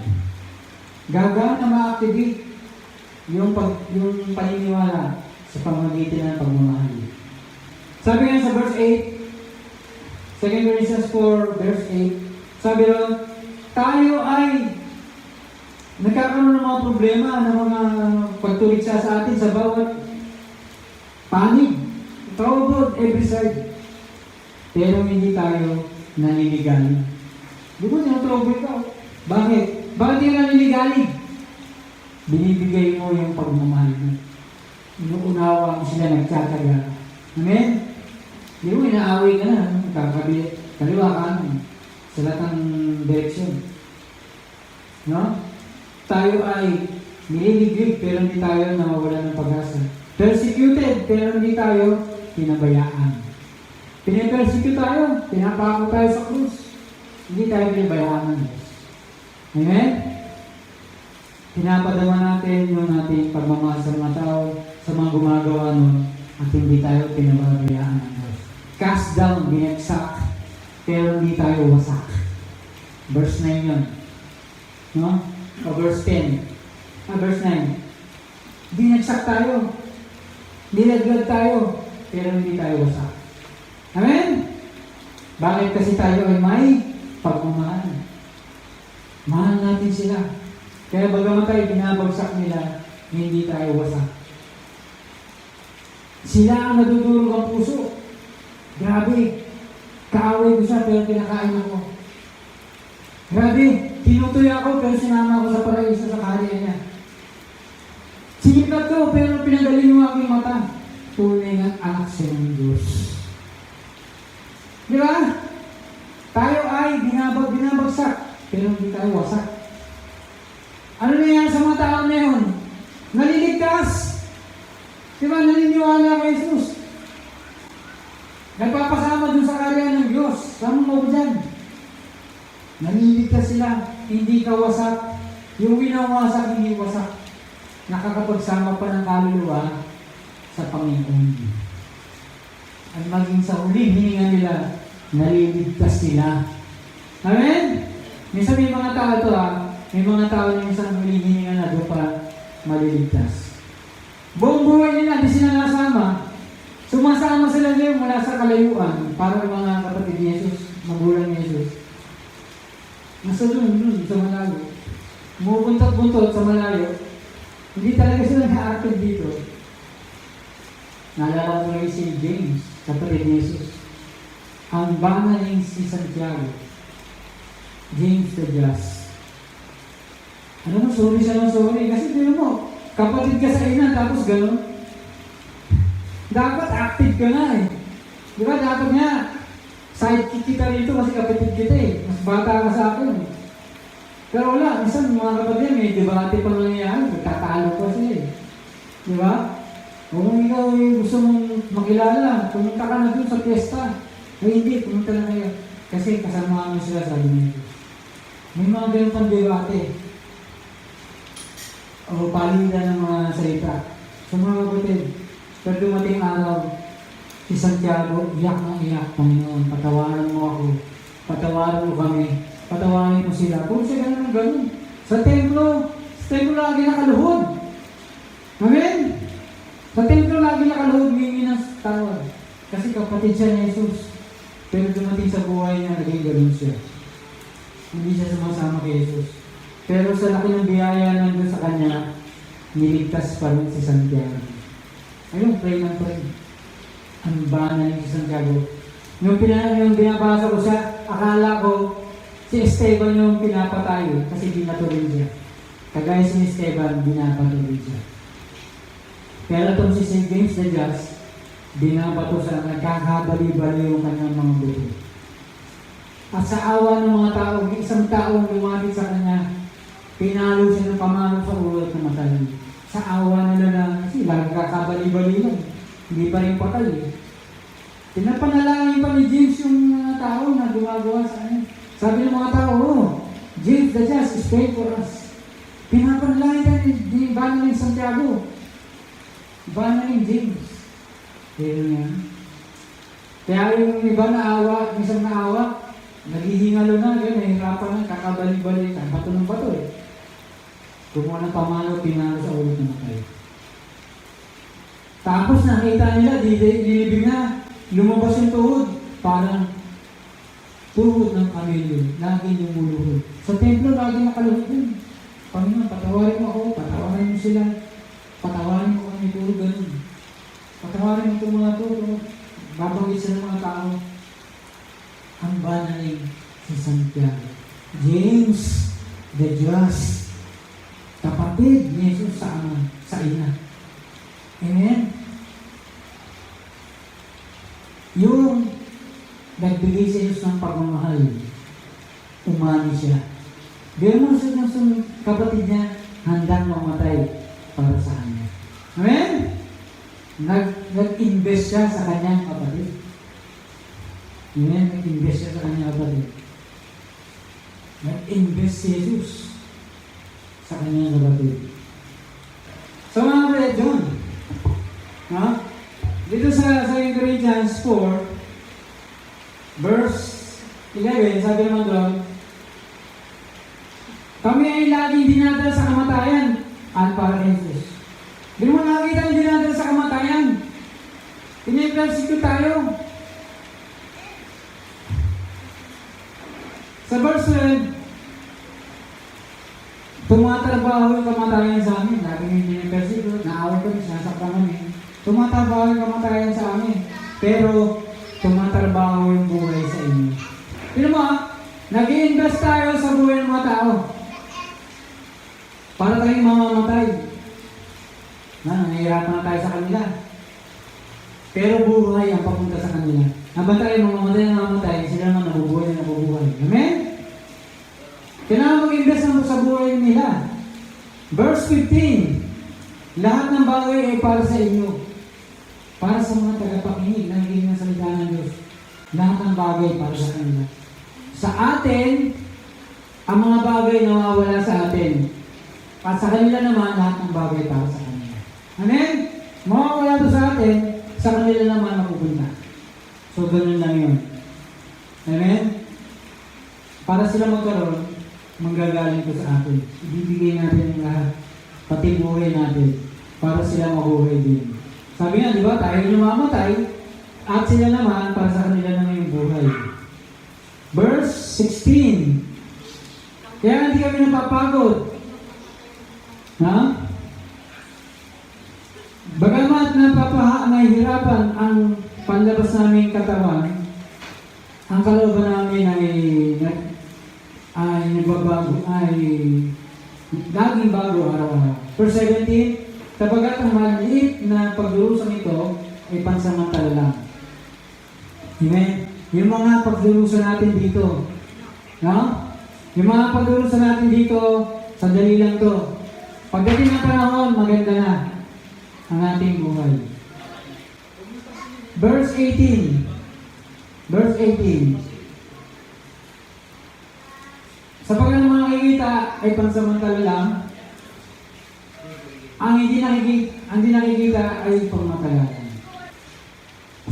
Gagawin na ma-activate yung paniniwala sa pamamagitan ng pagmamahal. Sabi nga sa verse 8, 2 Corinthians 4, verse 8, sabi ron, tayo ay nagkakaroon ng mga problema, ng mga pagtuliksa sa atin sa bawat panig. Troubled every side. Pero hindi tayo naninigalig. Di ba tinatrouble ka? Bakit? Bakit yung naninigalig? Binibigay mo yung pagmamahal mo. Inuunawa mo sila nagtsatsaga. Amen? Di mo inaaway ka na. Kaliwa ka sa lahat ng direksyon. No? Tayo ay nililiglig pero hindi tayo nawawala ng pag-asa. Persecuted pero hindi tayo pinabayaan. Pinapersecute tayo. Pinapako tayo sa krus. Hindi tayo pinabayaan ng Diyos. Amen? Pinapadama natin yung ating pagmamahal sa mga tao, sa mga gumagawa nun, at hindi tayo pinabayaan ng Diyos. Cast down, binagsak, pero hindi tayo wasak. Verse 9 yun. No? O verse 10. Verse 9. Binagsak tayo. Nilaglag tayo, pero hindi tayo wasak. Amen? Bakit? Kasi tayo ay may pagmamahal. Mahal natin sila. Kaya bagamat tayo binabagsak nila, hindi tayo wasak. Sila ang nadudurog ang puso. Grabe. Kaaway ko siya, pero pinakain ako. Grabe. Tinutuloy ako, pero sinama ako sa paraiso sa kaharian niya. Siniplat ko, pero pinagaling mo aking mata. Tunay ng anak siya ng Diyos. Di ba? Tayo ay binabagsak, pero hindi tayo wasak. Ano nangyayari sa mga tao na yun? Naliligtas. Di ba? Naniniwala kay Jesus. Nagpapasama dun sa karya ng Diyos. Saan mo dyan? Naliligtas sila. Hindi ka wasak. Yung winawasak, hindi wasak. Nakakapagsama pa ng kaluluwa sa Panginoon. At maging sa huling hininga nila, naliligtas sila. Amen? Minsan may mga tao ito may mga tao na minsan huling hininga na doon pa maliligtas. Buong buhay nila, di sila nasama. Sumasama sila ngayon mula sa kalayuan para mga kapatid ni Jesus, magulang ni Jesus. Nasa doon, sa malayo. Bumupuntot-buntot sa malayo. Hindi talaga sila na-active dito. Naalala ko rin si James, kapatid ni Jesus. Ang banaling si Santiago, James the Just. Ano mo, sorry siya ng sorry. Kasi di mo, kapatid ka sa ina, tapos gano'n. Dapat active ka na eh. Di ba, dapat nga, sidekick kita rito kasi kapatid kita eh. Mas bata ka sa akin eh. Pero wala, minsan mga kapatid, may debate pa nangyayari, magtatalo pa siya eh. Di ba? O kung ikaw gusto mong makilala, pumunta ka na doon sa piyesta. Ay hindi, pumunta na kayo. Kasi kasama mo sila sa nito. May mga ganun pang debate. O palitan ng mga salita. So mga kapatid, pag dumating araw, si Santiago, iyak na iyak, Panginoon, patawaran mo ako, patawaran mo kami, patawarin mo sila. Kung siya ganun ng ganun. Sa templo lagi nakaluhod. Amen? Sa templo lagi nakaluhod, humingi ng tawad. Kasi kapatid siya ni Jesus. Pero dumating sa buhay niya, naging ganun siya. Hindi siya sumasama kay Jesus. Pero sa laki ng biyaya nandun sa kanya, niligtas pa rin si Santiago. Ayun, pray ng pray. Ang banal ni Santiago. Yung binabasa ko siya, akala ko si Esteban yung pinapatay kasi binatuloy siya. Kagaya si Esteban, binapatuloy siya. Pero itong si St. James the Just, binabato sa nagkakabali-bali yung kanyang mga buto. At sa awa ng mga tao, isang taong lumapit sa kanya, pinalo siya ng pamalo sa ulo at namatay. Sa awa nila na, kasi lagi kakabali-bali lang, hindi pa rin patay. Pinapanalangin pa ni James yung mga tao na gumagawa sa kanya. Sabi ng mga tao, James the Just is praying for us. Pinapanalangin ka ni Banaling Santiago. Banaling James. Pero yan. Kaya yung iba na awa, isang naawa, naghihingalo na, nahihirapan na, kakabali-bali, bato ng bato eh. Kumuha ng pamalo, pinalo sa ulo ng matay. Tapos nakita nila, dilibig na, lumabas yung tuhod, parang tuhod ng kamilyo, lagi lumuluhod. Sa templo, lagi nakaluhod yun. Panginoon, patawarin mo ako, patawarin mo sila, patawarin mo kami, puro ganun. Patawarin mo itong mga to, babanggit sa mga tao. Ang banaling si Santiago, James the Just, kapatid ni Jesus sa ama, sa ina. Amen? Yung nagbigay sa Jesus ng pagmamahal, umani siya. Gano'n mo siya ng kapatid niya, handang mamatay para sa kanya. Amen? Nag-invest siya sa kanyang kapatid. Amen? Nag-invest siya sa kanyang kapatid. Nag-invest si Jesus sa kanyang kapatid. So mga kapatid, John, dito sa 2 Corinthians 4, verse 11, sabi naman doon, kami ay laging dinadala sa kamatayan at para kay Jesus. Hindi mo nakikita yung dinadala sa kamatayan. Pinipersecute tayo. Sa verse 12, tumatrabaho yung kamatayan sa amin. Laging yung pinipersecute, naaway kami, sinasaktan kami. Tumatrabaho yung kamatayan sa amin. Pero, tumatrabaho yung buhay sa inyo. Pero mo, nag-i-invest tayo sa buhay ng mga tao. Para tayong mamamatay. Nahihirapan na tayo sa kanila. Pero buhay ang papunta sa kanila. Habang tayo mamamatay, sila naman nabubuhay na nabubuhay. Amen? Kailangan mag-invest naman sa buhay nila. Verse 15, lahat ng bagay ay para sa inyo. Para sa mga tagapakinig, nakikinig ng salita ng Diyos. Lahat ng bagay para sa kanila. Sa atin, ang mga bagay nawawala sa atin. At sa kanila naman, lahat ng bagay para sa kanila. Amen? Mawawala to sa atin, sa kanila naman mapupunta. So, ganun lang yun. Amen? Para sila magkaroon, manggagaling ko sa atin. Ibibigay natin ang lahat, pati buhay natin, para sila mabuhay din. Sabi nga, di ba, tayo yung mamatay, at sila naman, para sa kanila naman yung buhay. Verse 16. Kaya hindi kami napapagod. Bagamat nahihirapan ang panlabas naming katawan, ang kalooban namin ay nagbabago, ay laging bago araw-araw. Verse 17, sapagat ang maliit na pagdurusan ito ay pansamantala lang. Amen? Yung mga pagdurusan natin dito, no? Yung mga pagdurusan natin dito, sandali lang to. Pagdating ng panahon, maganda na ang ating buhay. Verse 18. Verse 18. Sapagkat ang mga nakikita ay pansamantala lang, ang hindi nakikita ay pangmatagalan.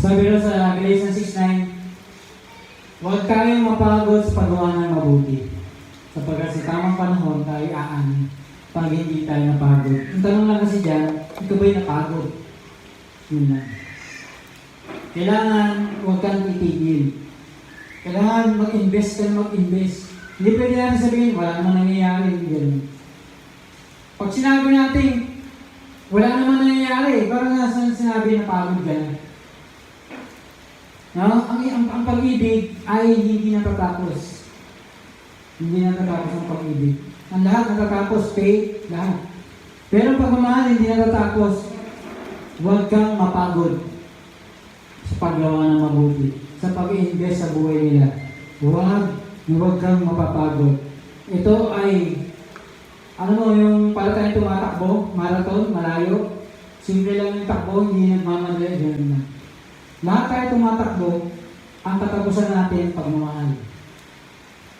Sabi rin sa Galatians 6:9, huwag tayong mapagod sa paggawa ng mabuti, sapagkat sa tamang panahon tayo aanin pag hindi tayo napagod. Ang tanong lang kasi dyan, ikaw ba'y napagod? Yun lang. Kailangan huwag kang titigil. Kailangan mag-invest ka na mag-invest. Hindi pwede natin sabihin, wala namang nangyayari. Pag sinabi natin, wala namang nangyayari, parang nasa sinabi na pagod ka na. No? Ang pag-ibig ay hindi natatapos. Hindi natatapos ang pag-ibig. Ang lahat natatapos, faith, lahat. Pero pagmamahal hindi natatapos, huwag kang mapagod sa paggawa ng mabuti, sa pag-i-invest sa buhay nila. Huwag kang mapapagod. Ito ay, yung para tayong tumatakbo, marathon, malayo, simple lang yung takbo, hindi nagmamadali, gano'n na. Lahat tayo tumatakbo, ang katapusan natin, pagmamahal.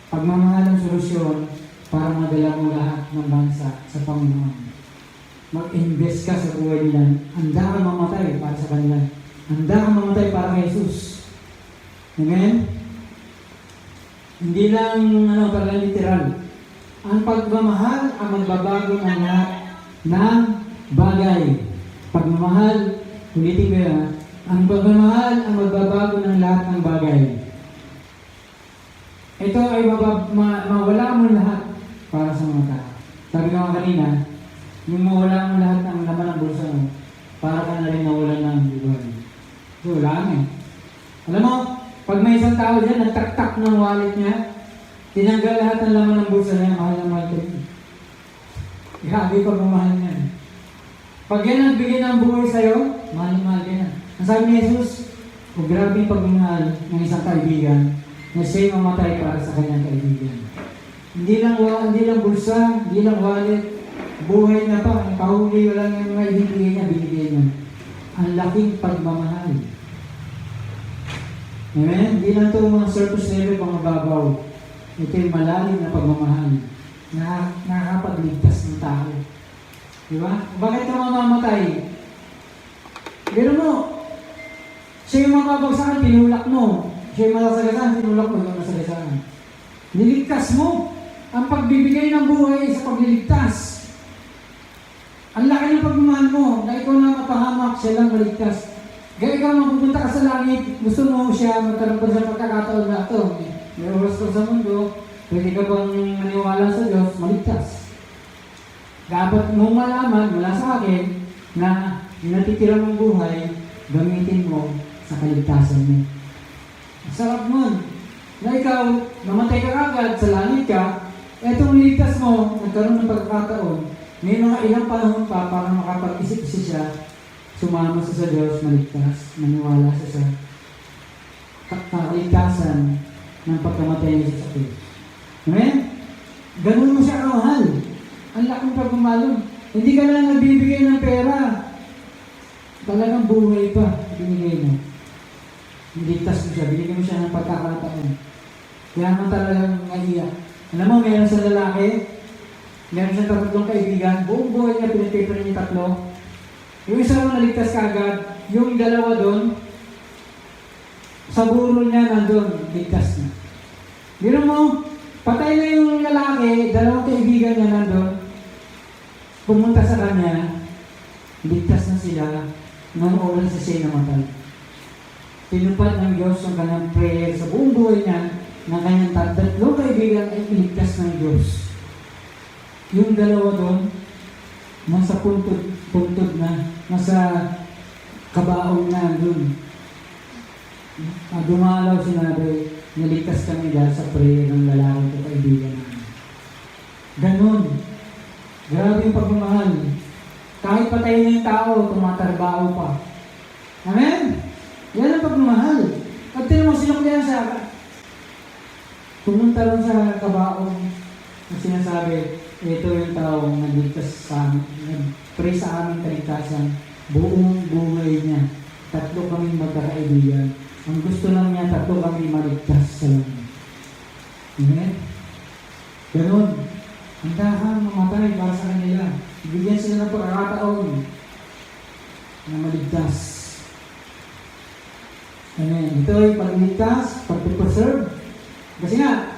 Pagmamahal ang solusyon para madala mo lahat ng bansa sa Panginoon. Mag-invest ka sa buhay nila. Handa kang mamatay para sa kanila. Handa kang mamatay para kay Jesus. Amen? Hindi lang para literal. Ang pagmamahal ang magbabago ng lahat ng bagay. Pagmamahal, ulitin ko yan, ang pagmamahal ang magbabago ng lahat ng bagay. Ito ay mawala mo lahat para sa mga tao. Sabi ko kanina, yung mawala mo lahat ng laman ng bulsa mo, para ka na rin nawalan ng buhay. So, wala eh. Alam mo, pag may isang tao dyan, nagtaktak ng wallet niya, tinanggal lahat ng laman ng bulsa niya, mahal na mahal ka niya. Grabe pagmamahal niya. Pag yan nagbigay ng buhay sa'yo, mahal na mahal ka niya. Ang sabi ni Jesus, kung grabe yung pagmamahal ng isang kaibigan, na siya'y mamatay para sa kanyang kaibigan. Hindi lang bulsa, hindi lang wallet, buhay na pa, ang kahuli, wala nga mga ibigay niya, binigay niya. Ang laking pagmamahal. Amen? Hindi lang ito mga surface level, mga babaw. Ito yung malalim na pagmamahal na nakakapagligtas ng tao. Diba? Bakit ka mamamatay? Pero mo, siya yung mapapagsakan, tinulak mo. Siya yung masasagasan, tinulak mo yung masasagasan. Niligtas mo. Ang pagbibigay ng buhay sa pagliligtas. Ang laki ng pagmamahal mo na ikaw na mapahamak, siya lang maligtas. Gaya ikaw mapupunta ka sa langit, gusto mo siya magkaroon pa sa pagkakataon na ito. May oras ka sa mundo, pwede ka bang maniwala sa Diyos, maligtas. Dapat mong malaman mula sa akin na yung natitira mong buhay, gamitin mo sa kaligtasan mo. Sarap nun. Na ikaw, namatay ka agad, sa langit ka, etong niligtas mo, nagkaroon ng pagkakataon, may mga ilang panahon pa para makapag-isip siya, sumama sa Diyos, maligtas, maniwala siya sa kaligtasan ng pagkamatay niya sa Diyos. Amen? Ganun mo siya kamahal. Ang laking pagmamalo. Hindi ka lang nagbibigay ng pera. Talagang buhay pa, binigay mo. Niligtas mo siya, binigay mo siya ng pagkakataon. Kaya mo talagang naiiyak. Alam mo, meron sa lalaki, meron siyang tatlong kaibigan, buong buhay niya pinag-paper niya tatlo. Yung isa mo naligtas ka agad, yung dalawa doon, sa burol niya nandun, ligtas na. Biro mo, patay na yung lalaki, dalawang kaibigan niya nandun, pumunta sa kanya, ligtas na sila, nang oras sa siya namatay. Tinupad ng Diyos ang kanyang prayer sa buong buhay niya, ng kanyang tatlong kaibigan ay iligtas ng Diyos. Yung dalawa doon, nasa punto puntod na, nasa kabaong na dun. Dumalaw sinabi, naligtas kami dahil sa prayer ng lalaki ko kaibigan namin. Ganon. Grabe yung pagmamahal. Kahit patay na yung tao, tumatarbaho pa. Amen? Yan ang pagmamahal. At tinan mo, sinuklihan siya. Pumunta lang sa kabaong na sinasabi, ito yung taong nagligtas sa amin, nag-pray sa aming kaligtasan, buong buhay niya. 3 kaming magkakaibigan. Ang gusto lang niya, 3 kami maligtas sa langit. Amen? Ganon. Ang dahang mamatay para sa kanila. Ibigyan sila ng pagkakataon na maligtas. Amen. Ito ay pagligtas, pag-preserve. Kasi nga,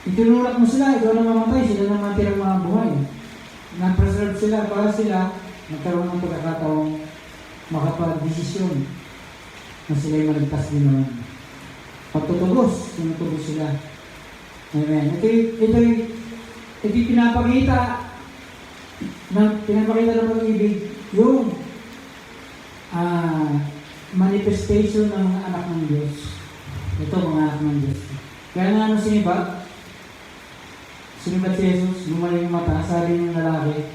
itinulak mo sila, ikaw na mamatay, sila na matirang mga buhay. Na-preserve sila para sila magkaroon ng pagkakataong makapag-desisyon na sila'y maligtas din naman. Pagtutugos, tinutugos sila. Amen. Ito pinapakita ng pag-ibig yung manifestation ng mga anak ng Diyos. Ito, mga anak ng Diyos. Kaya nga sinibat si Jesus, gumaling yung mata, sabi ng lalaki,